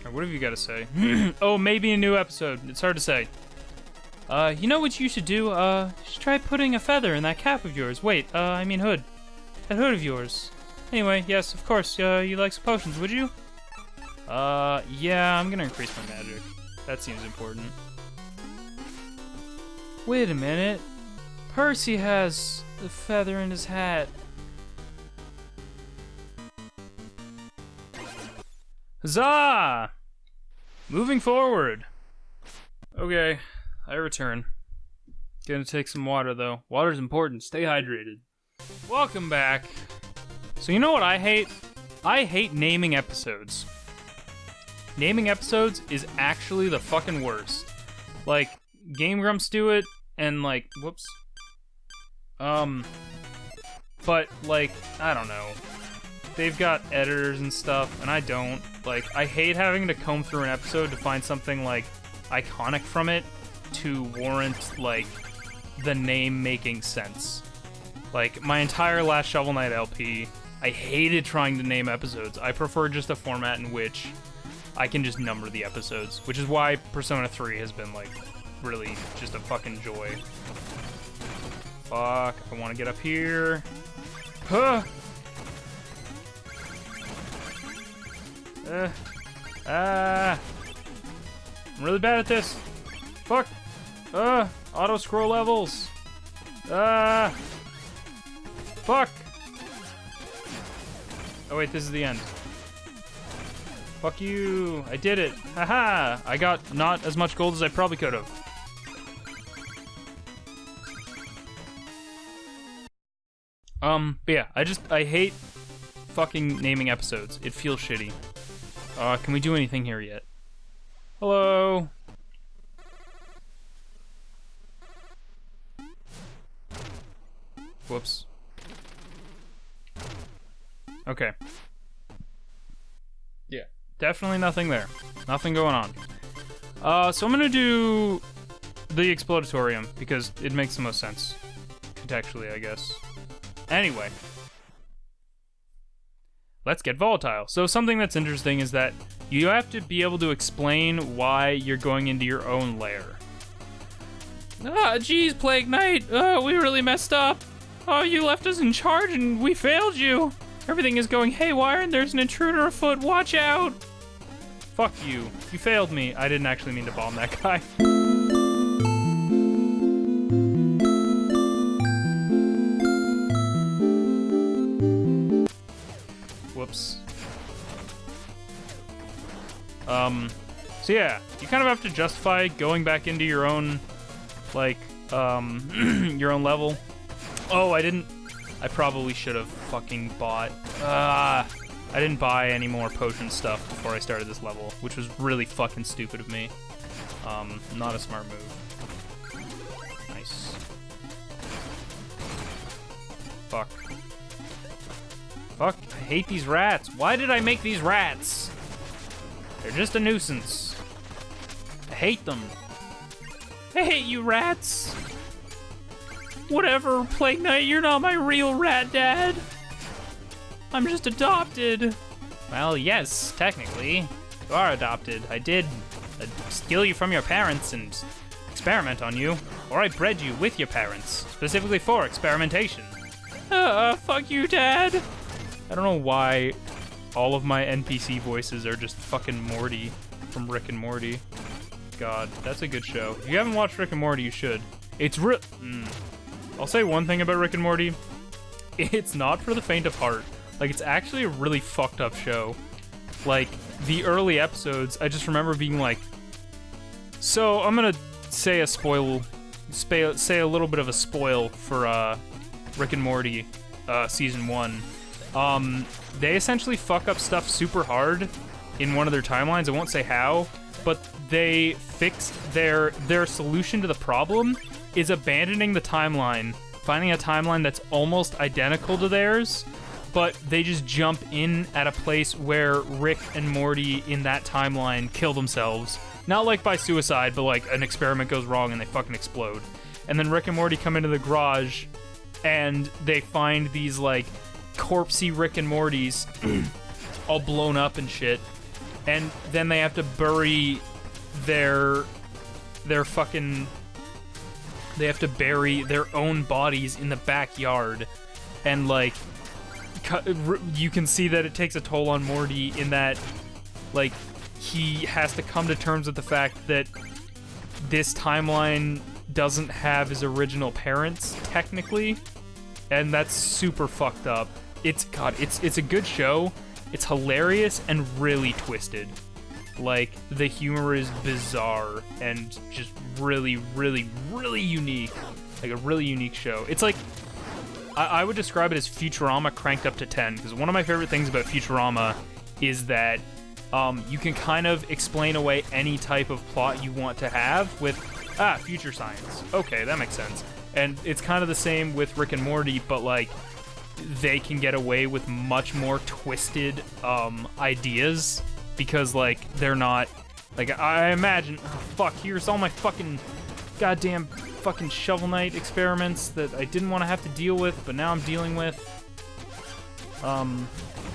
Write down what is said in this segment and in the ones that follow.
Right, what have you got to say? Oh, maybe a new episode. It's hard to say. You know what you should do? You should try putting a feather in that cap of yours. Wait, I mean hood. That hood of yours. Anyway, yes, of course, you like some potions, would you? Yeah, I'm gonna increase my magic. That seems important. Wait a minute. Percy has the feather in his hat. Huzzah! Moving forward. Okay, I return. Gonna take some water, though. Water's important. Stay hydrated. Welcome back. So you know what I hate? I hate naming episodes. Naming episodes is actually the fucking worst. Like, Game Grumps do it, and like, whoops. But like, I don't know. They've got editors and stuff, and I don't. Like, I hate having to comb through an episode to find something, like, iconic from it to warrant, like, the name making sense. Like, my entire Last Shovel Knight LP, I hated trying to name episodes. I prefer just a format in which I can just number the episodes, which is why Persona 3 has been, like, really just a fucking joy. Fuck, I want to get up here. Huh! I'm really bad at this. Fuck. Auto scroll levels. Fuck. Oh wait, this is the end. Fuck you. I did it. Haha. I got not as much gold as I probably could have. But yeah, I hate fucking naming episodes. It feels shitty. Can we do anything here yet? Hello? Whoops. Okay. Yeah, definitely nothing there. Nothing going on. So I'm gonna do the Explodatorium, because it makes the most sense. Contextually, I guess. Anyway. Let's get volatile. So something that's interesting is that you have to be able to explain why you're going into your own lair. Ah, geez, Plague Knight. Oh, we really messed up. Oh, you left us in charge and we failed you. Everything is going haywire and there's an intruder afoot. Watch out. Fuck you. You failed me. I didn't actually mean to bomb that guy. Whoops. So yeah, you kind of have to justify going back into your own, like, your own level. Oh, I probably should have fucking bought, I didn't buy any more potion stuff before I started this level, which was really fucking stupid of me. Not a smart move. Nice. Fuck. Fuck, I hate these rats. Why did I make these rats? They're just a nuisance. I hate them. I hate you rats. Whatever, Plague Knight, you're not my real rat dad. I'm just adopted. Well, yes, technically. You are adopted. I did steal you from your parents and experiment on you. Or I bred you with your parents, specifically for experimentation. Fuck you, Dad. I don't know why all of my NPC voices are just fucking Morty from Rick and Morty. God, that's a good show. If you haven't watched Rick and Morty, you should. It's I'll say one thing about Rick and Morty. It's not for the faint of heart. Like, it's actually a really fucked up show. Like, the early episodes, I just remember being like... So, I'm gonna say say a little bit of a spoil for, Rick and Morty, Season 1. They essentially fuck up stuff super hard in one of their timelines. I won't say how, but they fix their solution to the problem is abandoning the timeline, finding a timeline that's almost identical to theirs, but they just jump in at a place where Rick and Morty in that timeline kill themselves. Not like by suicide, but like an experiment goes wrong and they fucking explode. And then Rick and Morty come into the garage and they find these like corpsey Rick and Mortys all blown up and shit. and then they have to bury their fucking... They have to bury their own bodies in the backyard, and like, you can see that it takes a toll on Morty in that, like, he has to come to terms with the fact that this timeline doesn't have his original parents, technically, and that's super fucked up. It's a good show. It's hilarious and really twisted. Like, the humor is bizarre and just really, really, really unique. Like, a really unique show. It's like, I would describe it as Futurama cranked up to 10, because one of my favorite things about Futurama is that you can kind of explain away any type of plot you want to have with, future science. Okay, that makes sense. And it's kind of the same with Rick and Morty, but, like, they can get away with much more twisted ideas. Because, like, they're not... Like, I imagine... Oh, fuck, here's all my fucking... Goddamn fucking Shovel Knight experiments that I didn't want to have to deal with, but now I'm dealing with. But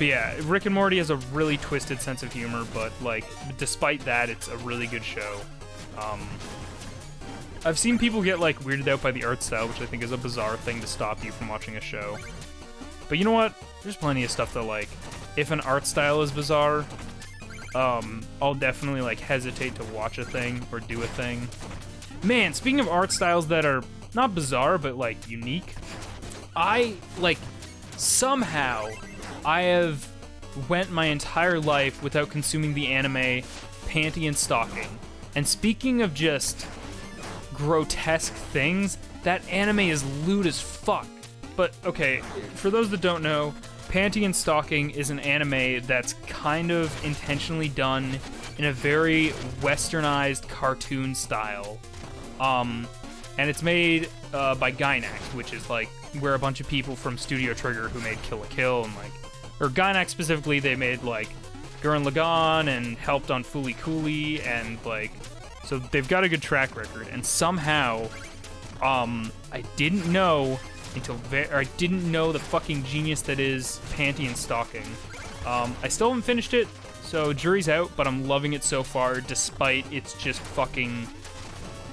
yeah, Rick and Morty has a really twisted sense of humor, but, like, despite that, it's a really good show. I've seen people get, like, weirded out by the art style, which I think is a bizarre thing to stop you from watching a show. But you know what? There's plenty of stuff that, like, if an art style is bizarre... I'll definitely, like, hesitate to watch a thing or do a thing. Man, speaking of art styles that are not bizarre, but, like, unique, somehow, I have went my entire life without consuming the anime Panty and Stocking. And speaking of just grotesque things, that anime is lewd as fuck. But, okay, for those that don't know, Panty and Stocking is an anime that's kind of intentionally done in a very westernized cartoon style. And it's made by Gainax, which is like where a bunch of people from Studio Trigger who made Kill la Kill and like... Or Gainax specifically, they made like Gurren Lagann and helped on Fooly Cooly and like... So they've got a good track record. And somehow, I didn't know... I didn't know the fucking genius that is Panty and Stocking. I still haven't finished it, so jury's out, but I'm loving it so far, despite its just fucking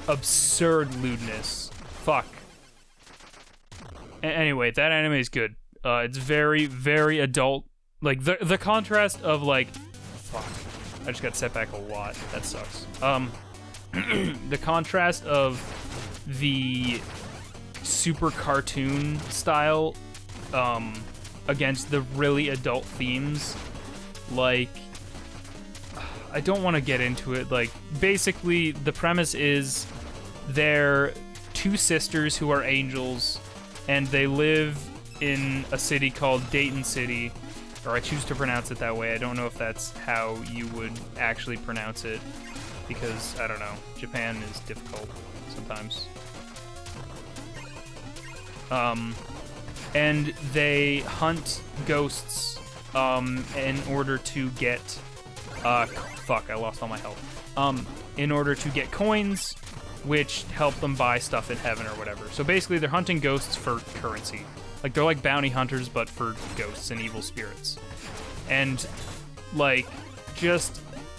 absurd lewdness. Fuck. Anyway, that anime is good. It's very, very adult. Like, the contrast of, like... Fuck. I just got set back a lot. That sucks. The contrast of the... super cartoon style against the really adult themes, like, I don't want to get into it. Like, basically the premise is they're two sisters who are angels and they live in a city called Dayton City, or I choose to pronounce it that way. I don't know if that's how you would actually pronounce it, because I don't know, Japan is difficult sometimes. And they hunt ghosts, in order to get, fuck, I lost all my health. In order to get coins, which help them buy stuff in heaven or whatever. So basically, they're hunting ghosts for currency. Like, they're like bounty hunters, but for ghosts and evil spirits. And, like, just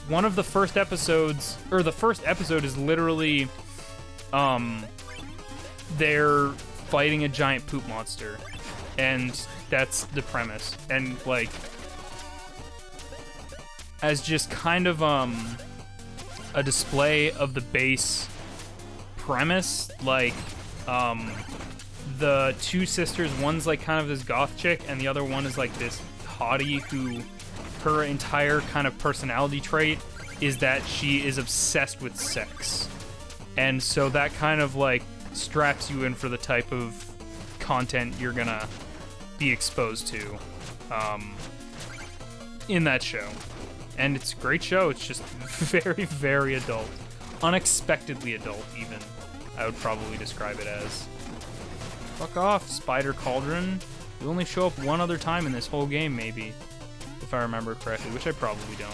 one of the first episodes, or the first episode is literally, they're fighting a giant poop monster, and that's the premise. And like, as just kind of a display of the base premise, like the two sisters, one's like kind of this goth chick and the other one is like this hottie who, her entire kind of personality trait is that she is obsessed with sex. And so that kind of like straps you in for the type of content you're gonna be exposed to in that show. And it's a great show. It's just very, very adult. Unexpectedly adult, even, I would probably describe it as. Fuck off, Spider Cauldron. You only show up one other time in this whole game, maybe. If I remember correctly, which I probably don't.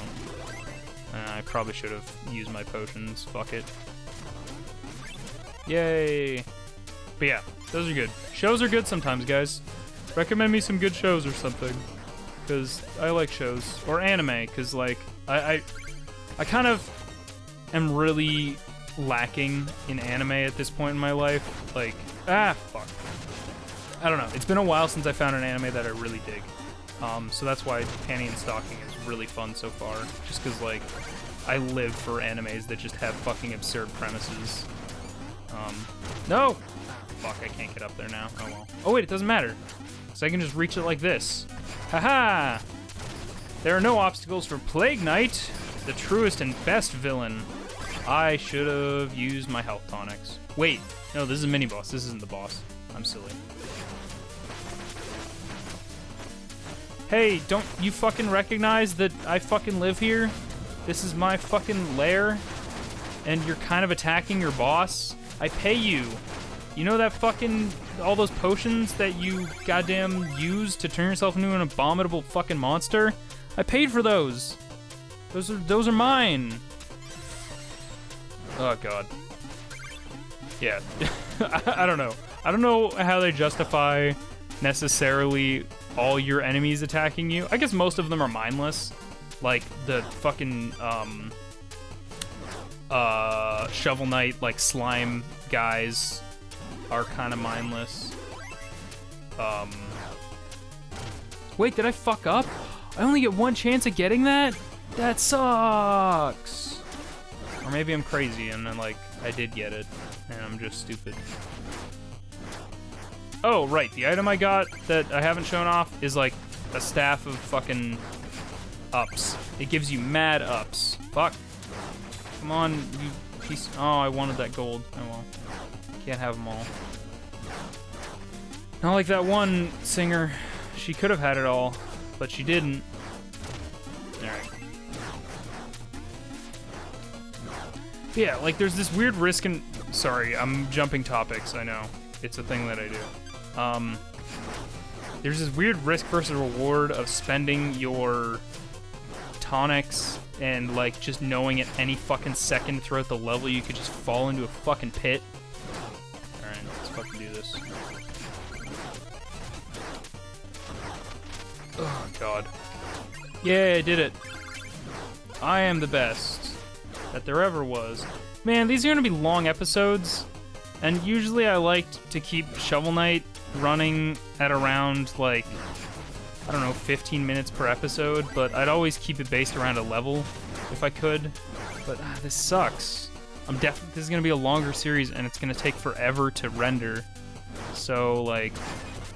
I probably should have used my potions. Fuck it. Yay! But yeah, those are good. Shows are good sometimes, guys. Recommend me some good shows or something. Because I like shows. Or anime, because, like, I kind of am really lacking in anime at this point in my life. Like, fuck. I don't know. It's been a while since I found an anime that I really dig. So that's why Panty and Stocking is really fun so far. Just because, like, I live for animes that just have fucking absurd premises. No! Fuck, I can't get up there now. Oh well. Oh wait, it doesn't matter. So I can just reach it like this. Haha! There are no obstacles for Plague Knight, the truest and best villain. I should have used my health tonics. Wait, no, this is a mini-boss. This isn't the boss. I'm silly. Hey, don't you fucking recognize that I fucking live here? This is my fucking lair, and you're kind of attacking your boss? I pay you. You know that fucking, all those potions that you goddamn use to turn yourself into an abominable fucking monster? I paid for those. Those are mine. Oh god. Yeah. I don't know. I don't know how they justify necessarily all your enemies attacking you. I guess most of them are mindless. Like the fucking Shovel Knight, like slime guys are kind of mindless. Wait, did I fuck up? I only get one chance at getting that? That sucks. Or maybe I'm crazy and then, like, I did get it and I'm just stupid. Oh, right, the item I got that I haven't shown off is like a staff of fucking ups. It gives you mad ups. Fuck. Come on, you piece. Oh, I wanted that gold. Oh well. Can't have them all. Not like that one singer. She could have had it all, but she didn't. Alright. Yeah, like there's this weird risk in. Sorry, I'm jumping topics, I know. It's a thing that I do. There's this weird risk versus reward of spending your tonics and like just knowing at any fucking second throughout the level you could just fall into a fucking pit. Alright, let's fucking do this. Oh god. Yeah, I did it. I am the best that there ever was. Man, these are gonna be long episodes, and usually I liked to keep Shovel Knight running at around, like, I don't know, 15 minutes per episode, but I'd always keep it based around a level if I could. But this sucks. This is gonna be a longer series, and it's gonna take forever to render. So, like,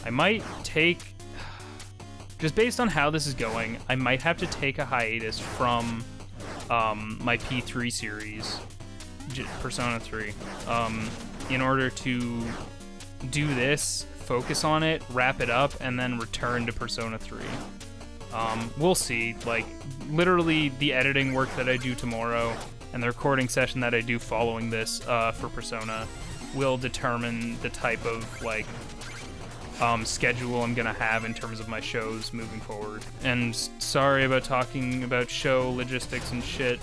I might take, just based on how this is going, I might have to take a hiatus from my P3 series, Persona 3, in order to do this, focus on it, wrap it up, and then return to Persona 3. We'll see. Like, literally, the editing work that I do tomorrow and the recording session that I do following this for Persona will determine the type of, like, schedule I'm gonna have in terms of my shows moving forward. And sorry about talking about show logistics and shit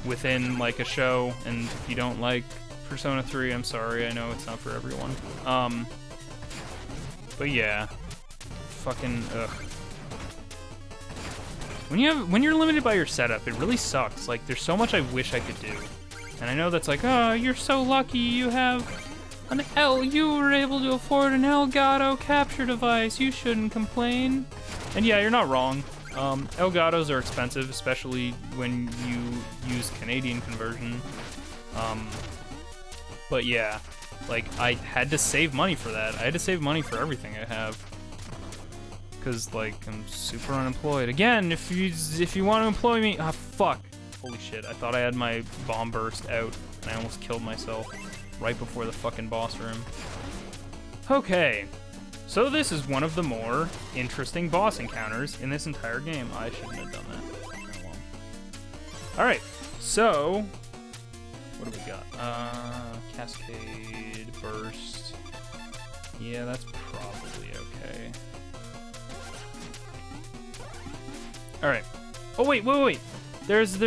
within, like, a show, and if you don't like Persona 3, I'm sorry, I know it's not for everyone. But yeah. Fucking, ugh. When you're limited by your setup, it really sucks. Like, there's so much I wish I could do. And I know that's like, oh, you're so lucky you have you were able to afford an Elgato capture device, you shouldn't complain. And yeah, you're not wrong. Elgatos are expensive, especially when you use Canadian conversion. But yeah, like, I had to save money for that. I had to save money for everything I have. Cause, like, I'm super unemployed. Again, if you want to employ me, fuck. Holy shit, I thought I had my bomb burst out, and I almost killed myself right before the fucking boss room. Okay, so this is one of the more interesting boss encounters in this entire game. I shouldn't have done that. Oh well. Alright, so what do we got? Cascade, burst. Yeah, that's probably okay. Alright. Oh wait. There's a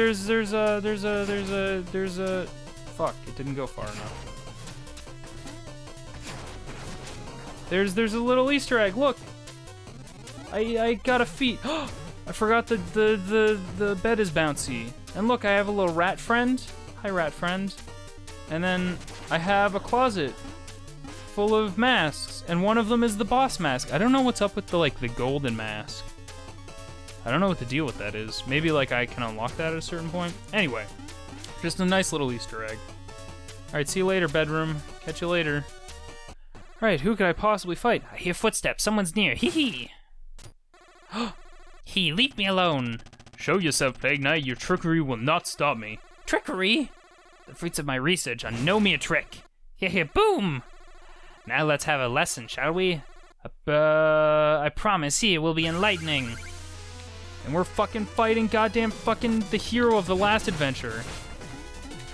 fuck, it didn't go far enough. There's a little Easter egg, look! I got a feat. I forgot the bed is bouncy. And look, I have a little rat friend. Hi, rat friend. And then I have a closet full of masks, and one of them is the boss mask. I don't know what's up with the golden mask. I don't know what the deal with that is. Maybe I can unlock that at a certain point. Anyway, just a nice little Easter egg. Alright, see you later, bedroom. Catch you later. Alright, who could I possibly fight? I hear footsteps. Someone's near. Hee hee. He, leave me alone. Show yourself, Plague Knight. Your trickery will not stop me. Trickery? The fruits of my research on know me a trick. Here, boom! Now let's have a lesson, shall we? I promise, it will be enlightening. And we're fucking fighting goddamn fucking the hero of the last adventure.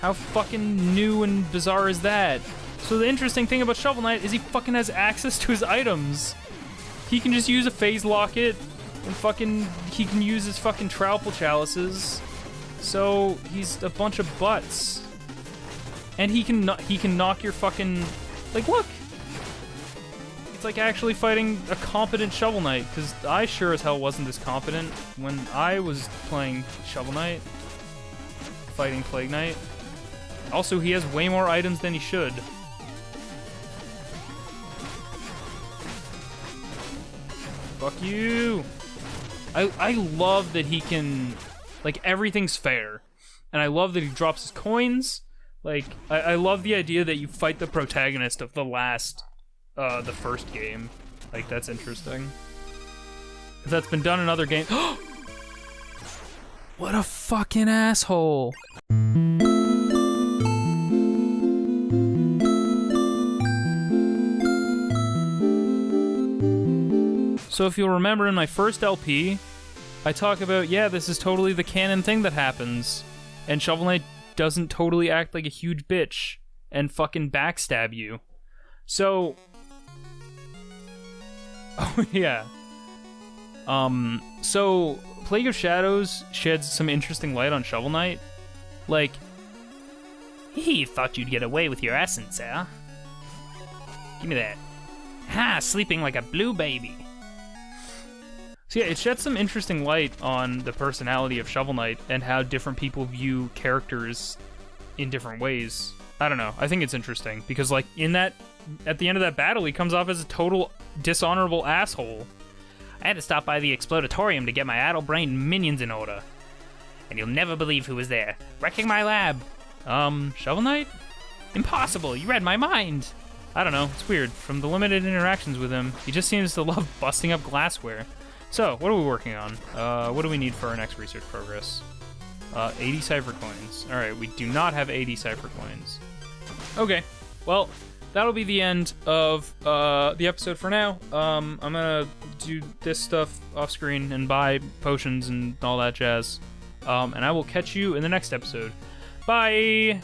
How fucking new and bizarre is that? So the interesting thing about Shovel Knight is he fucking has access to his items. He can just use a phase locket, and he can use his fucking Trowel chalices. So he's a bunch of butts. And he can knock your fucking, look! It's actually fighting a competent Shovel Knight, because I sure as hell wasn't this competent when I was playing Shovel Knight, fighting Plague Knight. Also, he has way more items than he should. Fuck you! I love that he can, everything's fair. And I love that he drops his coins. I love the idea that you fight the protagonist of the first game. That's interesting. If that's been done in other games. What a fucking asshole. So if you'll remember in my first LP, I talk about, yeah, this is totally the canon thing that happens. And Shovel Knight doesn't totally act like a huge bitch and fucking backstab you. So... Oh, yeah. So, Plague of Shadows sheds some interesting light on Shovel Knight. He thought you'd get away with your essence, eh? Give me that. Ha! Sleeping like a blue baby. So yeah, it sheds some interesting light on the personality of Shovel Knight and how different people view characters in different ways. I don't know. I think it's interesting because, at the end of that battle, he comes off as a total dishonorable asshole. I had to stop by the Explodatorium to get my addle-brained minions in order. And you'll never believe who was there, wrecking my lab. Shovel Knight? Impossible, you read my mind. I don't know, it's weird. From the limited interactions with him, he just seems to love busting up glassware. So, what are we working on? What do we need for our next research progress? 80 cipher coins. Alright, we do not have 80 cipher coins. Okay, well, that'll be the end of the episode for now. I'm gonna do this stuff off screen and buy potions and all that jazz. And I will catch you in the next episode. Bye!